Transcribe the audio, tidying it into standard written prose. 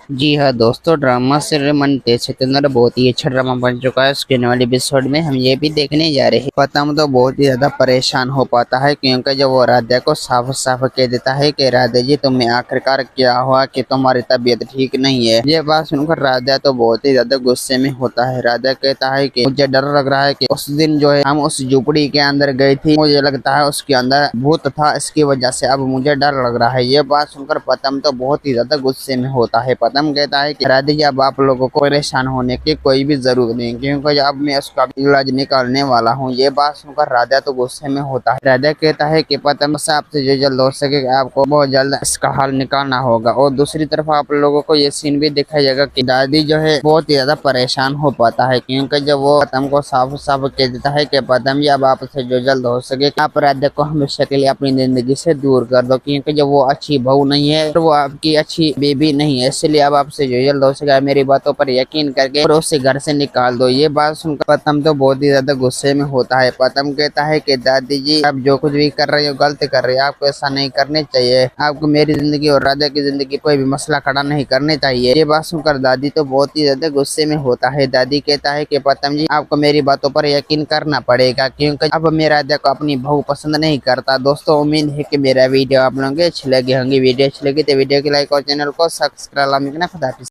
जी हाँ दोस्तों, ड्रामा से मन तेज के अंदर बहुत ही अच्छा ड्रामा बन चुका है। उसके आने वाले एपिसोड में हम ये भी देखने जा रहे हैं। पतम तो बहुत ही ज्यादा परेशान हो पाता है, क्योंकि जब वो राधा को साफ साफ कह देता है कि राधा जी तुम्हें आखिरकार क्या हुआ कि तुम्हारी तबीयत ठीक नहीं है। ये बात सुनकर राधा तो बहुत ही ज्यादा गुस्से में होता है। राधा कहता है कि मुझे डर लग रहा है कि उस दिन जो है हम उस झुपड़ी के अंदर गए थे, मुझे लगता है उसके अंदर भूत था, इसकी वजह से अब मुझे डर लग रहा है। ये बात सुनकर पतम तो बहुत ही ज्यादा गुस्से में होता है। पतम कहता है कि राधे जी अब आप लोगों को परेशान होने की कोई भी जरूरत नहीं, क्योंकि अब मैं उसका इलाज निकालने वाला हूँ। ये बात सुनकर राधा तो गुस्से में होता है। राधा कहता है कि पतम आपसे जो जल्द हो सके आपको बहुत जल्द इसका हल निकालना होगा। और दूसरी तरफ आप लोगों को ये सीन भी दिखाया जाएगा कि दादी जो है बहुत ही ज्यादा परेशान हो पाता है, क्योंकि जब वो पतम को साफ साफ कह देता है कि पतम जी अब आपसे जो जल्द हो सके आप राधा को हमेशा के लिए अपनी जिंदगी से दूर कर दो, क्योंकि जब वो अच्छी बहू नहीं है तो वो आपकी अच्छी बेबी नहीं है। इसलिए अब आपसे जो जल्द हो सके मेरी बातों पर यकीन करके और उसे घर से निकाल दो। ये बात सुनकर पतम तो बहुत ही ज्यादा गुस्से में होता है। पतम कहता है कि दादी जी आप जो कुछ भी कर रहे हो गलत कर रहे हो, आपको ऐसा नहीं करने चाहिए। आपको मेरी जिंदगी और राधा की जिंदगी कोई भी मसला खड़ा नहीं करने चाहिए। ये बात सुनकर दादी तो बहुत ही ज्यादा गुस्से में होता है। दादी कहता है कि पतम जी आपको मेरी बातों पर यकीन करना पड़ेगा, क्योंकि अब मैं राधा को अपनी बहू पसंद नहीं करता। दोस्तों उम्मीद है कि मेरा वीडियो आप लोगों को अच्छी लगी होंगी। वीडियो अच्छी लगी तो वीडियो को लाइक और चैनल को सब्सक्राइब करना। खुदा हाफिज़।